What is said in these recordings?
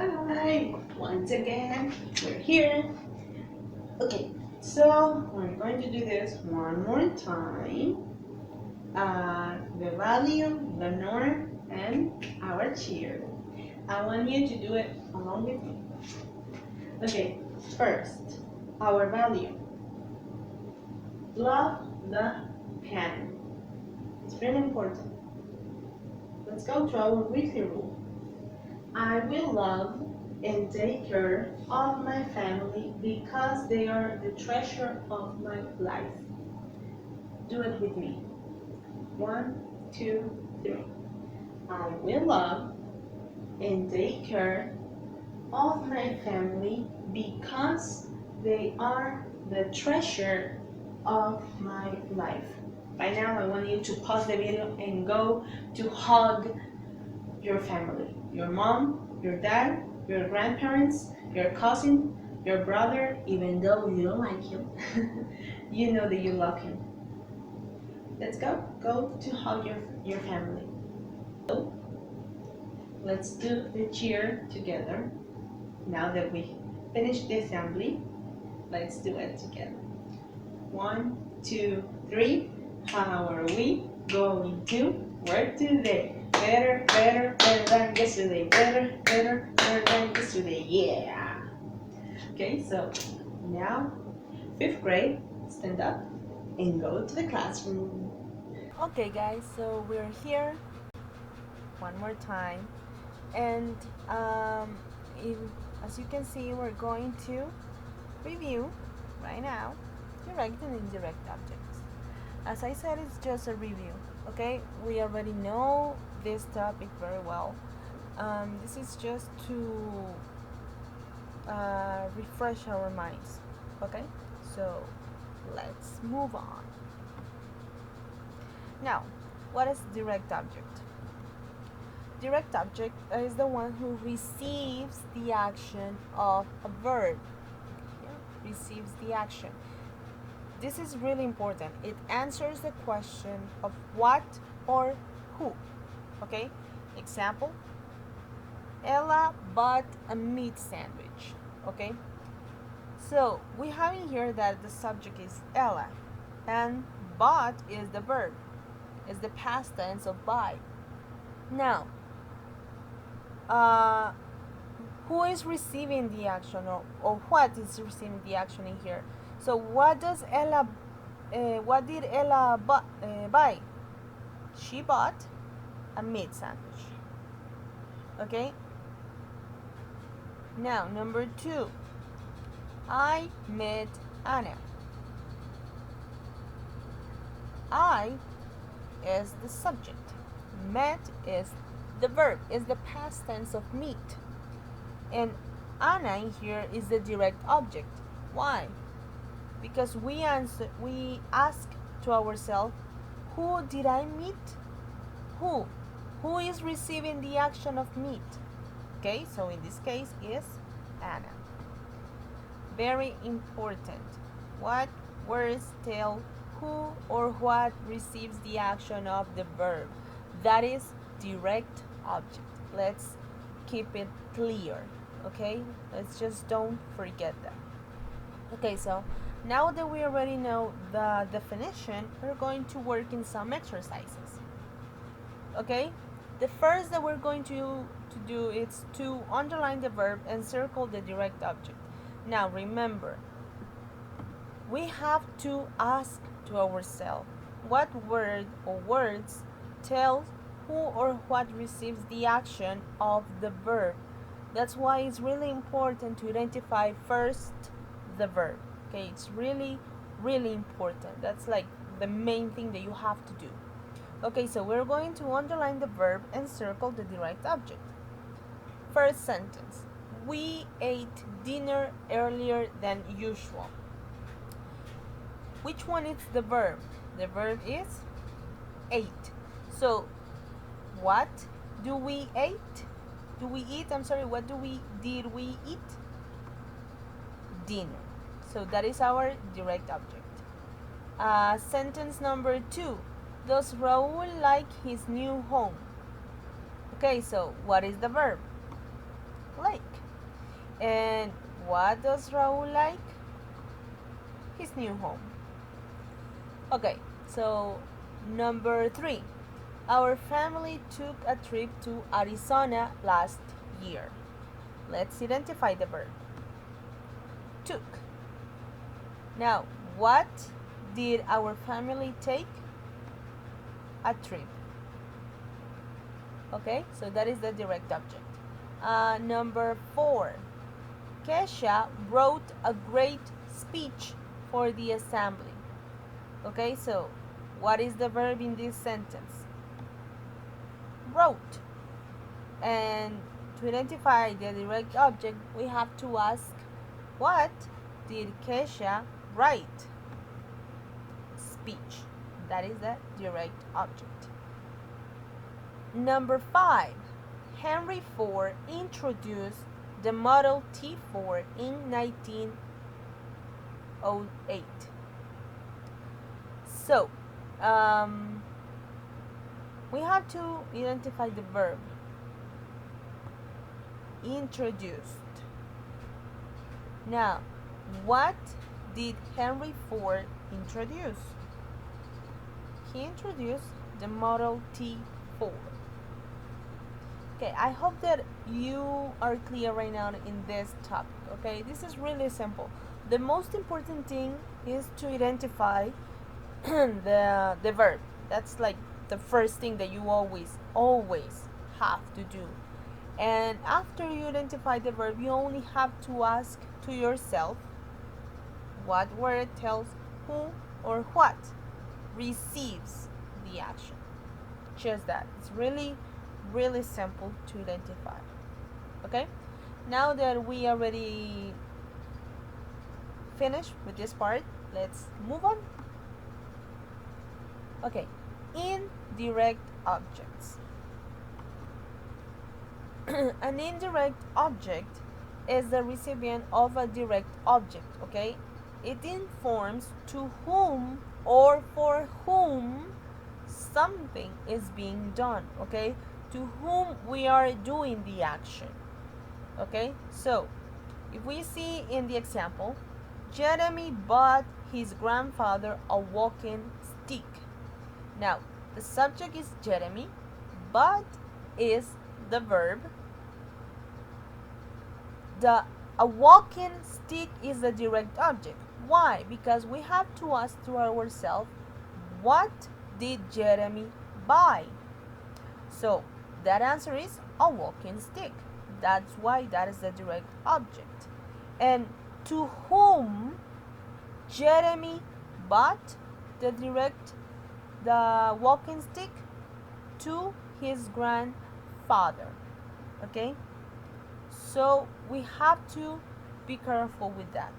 Hi, once again, we're here. Okay, so we're going to do this one more time. The value, the norm, and our cheer. I want you to do it along with me. Okay, first, our value. Love the pen. It's very important. Let's go to our weekly rule. I will love and take care of my family because they are the treasure of my life. Do it with me. One, two, three. I will love and take care of my family because they are the treasure of my life. By now, I want you to pause the video and go to hug your family, your mom, your dad, your grandparents, your cousin, your brother, even though you don't like him, you know that you love him. Let's go. Go to hug your family. So, let's do the cheer together. Now that we finished the assembly, let's do it together. One, two, three. How are we going to work today? Better, better, better than yesterday. Better, better, better than yesterday. Yeah. Okay, so now, fifth grade, stand up and go to the classroom. Okay, guys, so we're here one more time, and if, as you can see, we're going to review right now direct and indirect objects. As I said, it's just a review. Okay, we already know this topic very well. This is just to refresh our minds. Okay, so let's move on. Now, what is direct object? Direct object is the one who receives the action of a verb. Yeah, receives the action. This is really important. It answers the question of what or who. Okay? Example, Ella bought a meat sandwich. Okay? So we have in here that the subject is Ella and bought is the verb. Is the past tense of buy. Now, uh, who is receiving the action, or what is receiving the action in here? So what does Ella what did Ella buy? She bought a meat sandwich. Okay, now number 2, I met Anna. I is the subject, met is the verb, is the past tense of meet, and Anna in here is the direct object. Why? Because we ask to ourselves, who did I meet? Who is receiving the action of meet? Okay, so in this case is Anna. Very important. What words tell who or what receives the action of the verb? That is direct object. Let's keep it clear. Okay, let's just don't forget that. Okay, so now that we already know the definition, we're going to work in some exercises. Okay, the first that we're going to do is to underline the verb and circle the direct object. Now remember, we have to ask to ourselves what word or words tell who or what receives the action of the verb. That's why it's really important to identify first the verb. Okay, it's really important. That's like the main thing that you have to do. Okay, so we're going to underline the verb and circle the direct object. First sentence, we ate dinner earlier than usual. Which one is the verb? The verb is ate. So what do we eat? What did we eat? Dinner. So that is our direct object. Sentence number 2. Does Raul like his new home? Okay, so what is the verb? Like. And what does Raul like? His new home. Okay, so number 3. Our family took a trip to Arizona last year. Let's identify the verb. Took. Now, what did our family take? A trip. Okay, so that is the direct object. Number 4. Kesha wrote a great speech for the assembly. Okay, so what is the verb in this sentence? Wrote. And to identify the direct object, we have to ask, what did Kesha write? Speech. That is the direct object. Number 5. Henry Ford introduced the Model T4 in 1908. So, we have to identify the verb. Introduced. Now, what did Henry Ford introduce? He introduced the Model T4. Okay, I hope that you are clear right now in this topic. Okay, this is really simple. The most important thing is to identify the verb. That's like the first thing that you always have to do. And after you identify the verb, you only have to ask to yourself what word tells who or what receives the action. Just that. It's really simple to identify. Okay, now that we already finished with this part, let's move on. Okay, indirect objects. An indirect object is the recipient of a direct object. Okay, it informs to whom or for whom something is being done. Okay, to whom we are doing the action. Okay, so if we see in the example, Jeremy bought his grandfather a walking stick. Now, the subject is Jeremy, but is the verb. A walking stick is the direct object. Why? Because we have to ask to ourselves, what did Jeremy buy? So that answer is a walking stick. That's why that is the direct object. And to whom Jeremy bought the walking stick? To his grandfather. Okay, so we have to be careful with that.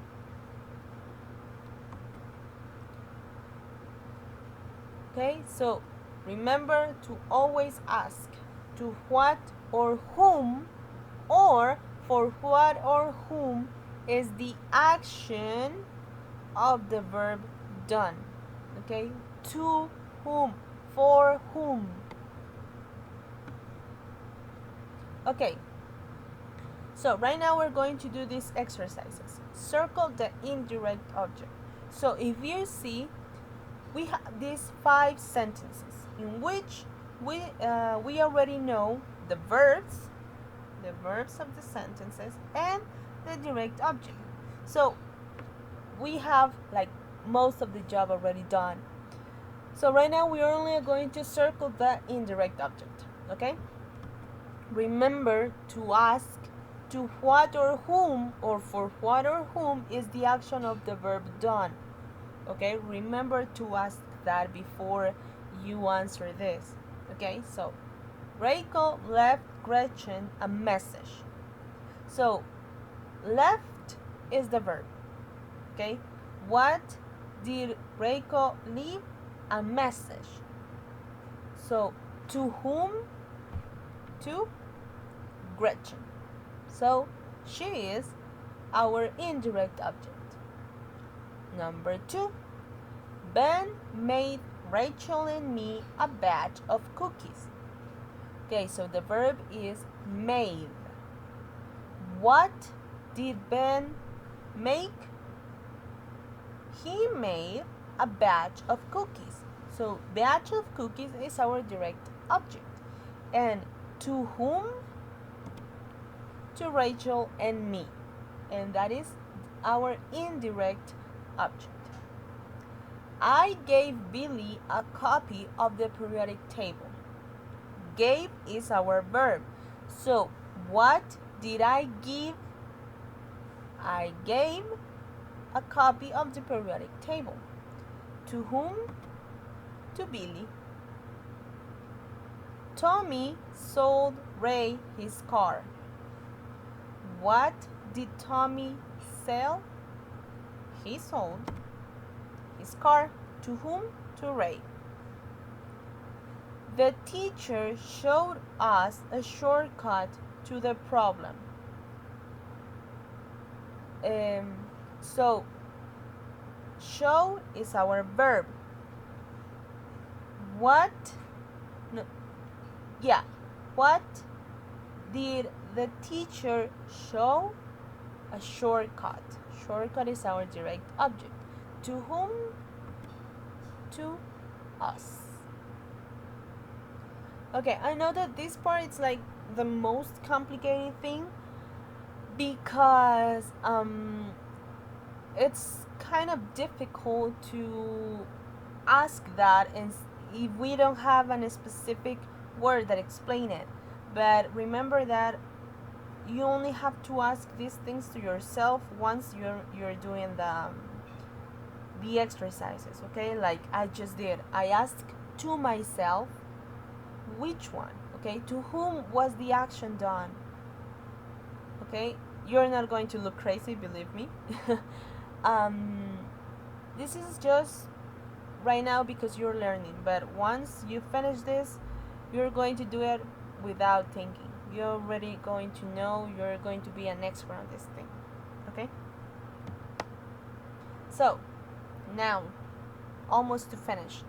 Okay, so remember to always ask to what or whom, or for what or whom is the action of the verb done. Okay, to whom, for whom. Okay, so right now we're going to do these exercises. Circle the indirect object. So if you see, we have these 5 sentences in which we already know the verbs of the sentences and the direct object. So we have like most of the job already done. So right now we are only going to circle the indirect object. Okay, remember to ask to what or whom, or for what or whom is the action of the verb done. Okay, remember to ask that before you answer this. Okay, so Reiko left Gretchen a message. So left is the verb. Okay, what did Reiko leave? A message. So to whom? To Gretchen. So she is our indirect object. Number 2, Ben made Rachel and me a batch of cookies. Okay, so the verb is made. What did Ben make? He made a batch of cookies. So batch of cookies is our direct object. And to whom? To Rachel and me. And that is our indirect object. I gave Billy a copy of the periodic table. Gave is our verb. So what did I give? I gave a copy of the periodic table. To whom? To Billy. Tommy sold Ray his car. What did Tommy sell? He sold his car. To whom? To Ray. The teacher showed us a shortcut to the problem. So, show is our verb. What? No, yeah. What did the teacher show? A shortcut. Shortcut is our direct object. To whom? To us. Okay, I know that this part is like the most complicated thing because it's kind of difficult to ask that and if we don't have a specific word that explain it. But remember that you only have to ask these things to yourself once you're doing the exercises, okay? Like I just did. I asked to myself which one, okay? To whom was the action done? Okay? You're not going to look crazy, believe me. This is just right now because you're learning, but once you finish this, you're going to do it without thinking. You're already going to know, you're going to be an expert on this thing. Okay? So, now, almost to finish.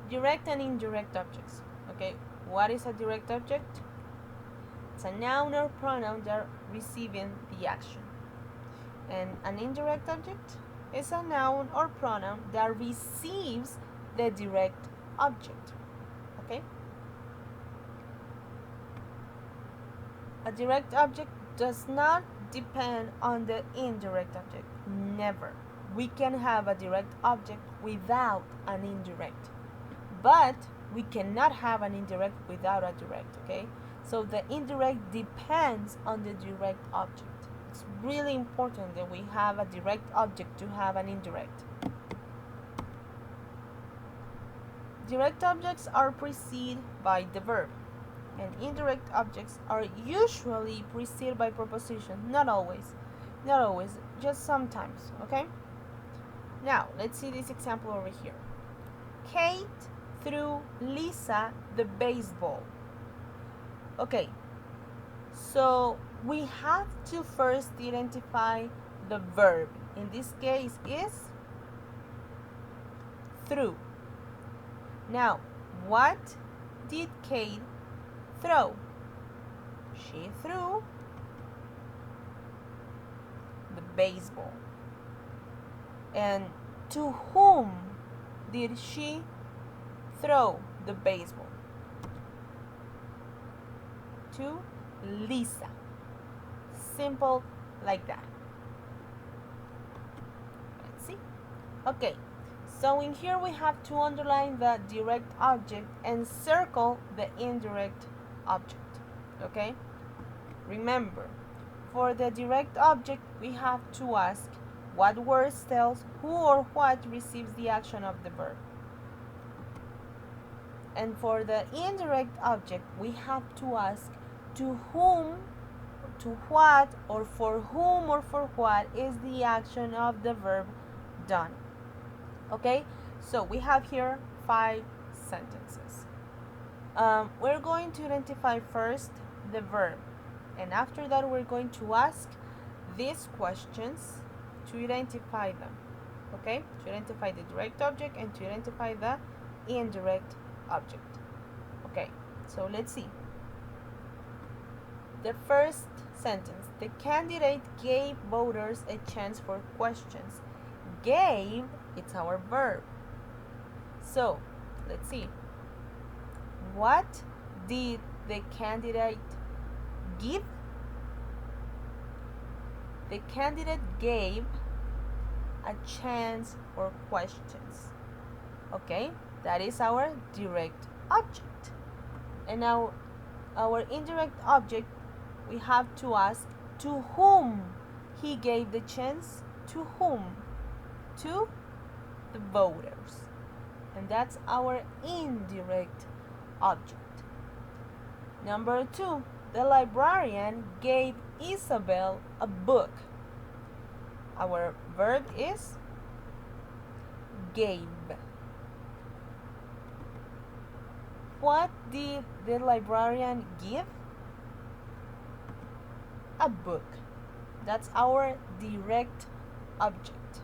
Direct and indirect objects. Okay, what is a direct object? It's a noun or pronoun that are receiving the action. And an indirect object is a noun or pronoun that receives the direct object. Okay? A direct object does not depend on the indirect object. Never. We can have a direct object without an indirect. But we cannot have an indirect without a direct, okay? So the indirect depends on the direct object. It's really important that we have a direct object to have an indirect. Direct objects are preceded by the verb, and indirect objects are usually preceded by preposition. Not always. Not always, just sometimes, okay? Now, let's see this example over here. Kate threw Lisa the baseball. Okay, so we have to first identify the verb. In this case is threw. Now, what did Kate throw? She threw the baseball. And to whom did she throw the baseball? To Lisa. Simple like that. Let's see. Okay, so in here we have to underline the direct object and circle the indirect object. Okay? Remember, for the direct object we have to ask what word tells who or what receives the action of the verb. And for the indirect object we have to ask to whom, to what, or for whom or for what is the action of the verb done. Okay, so we have here 5 sentences. We're going to identify first the verb, and after that we're going to ask these questions to identify them. Okay, to identify the direct object and to identify the indirect object. Okay, so let's see. The first sentence. The candidate gave voters a chance for questions. Gave, it's our verb. So, let's see. What did the candidate give? The candidate gave a chance for questions. Okay, that is our direct object. And now our indirect object, we have to ask to whom he gave the chance. To whom? To the voters. And that's our indirect object. Number 2, the librarian gave Isabel a book. Our verb is gave. What did the librarian give? A book. That's our direct object.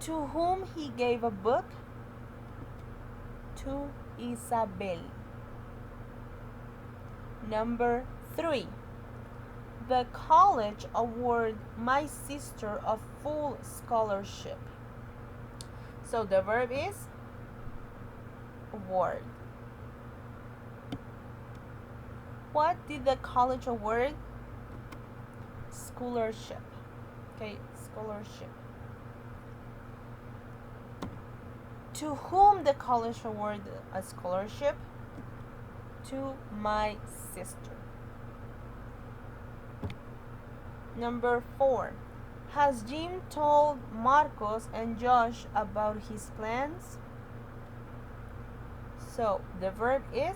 To whom he gave a book? To Isabel. Number 3. The college awarded my sister a full scholarship. So the verb is award. What did the college award? Scholarship. Okay, scholarship. To whom the college awarded a scholarship? To my sister. Number 4. Has Jim told Marcos and Josh about his plans? So the verb is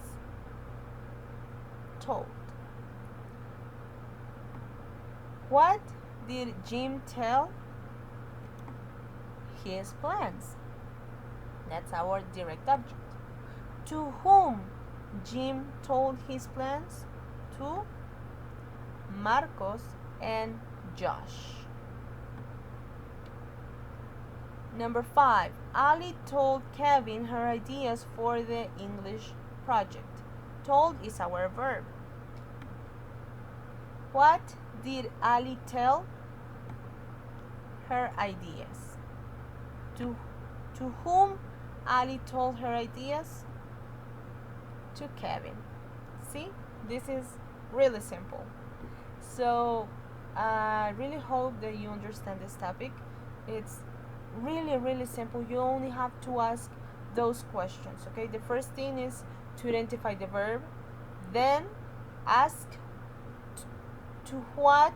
told. What did Jim tell? His plans. That's our direct object. To whom Jim told his plans? To Marcos and Josh. Number 5. Ali told Kevin her ideas for the English project. Told is our verb. What did Ali tell? Her ideas. To whom Ali told her ideas? To Kevin. See, this is really simple. So I really hope that you understand this topic. It's really simple. You only have to ask those questions. Okay, the first thing is to identify the verb, then ask to what.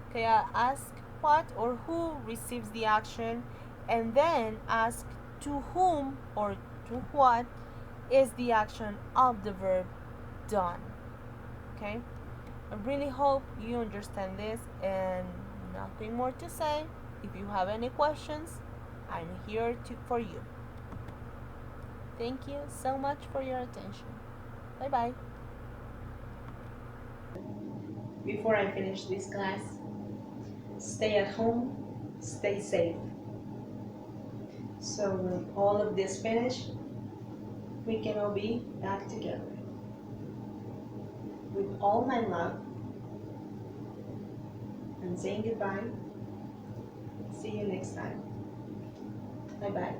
Okay, ask what or who receives the action, and then ask to whom or to what is the action of the verb done. Okay, I really hope you understand this, and nothing more to say. If you have any questions, I'm here for you. Thank you so much for your attention. Bye bye. Before I finish this class, stay at home, stay safe. So when all of this finished, we can all be back together. With all my love, and saying goodbye. See you next time. Bye bye.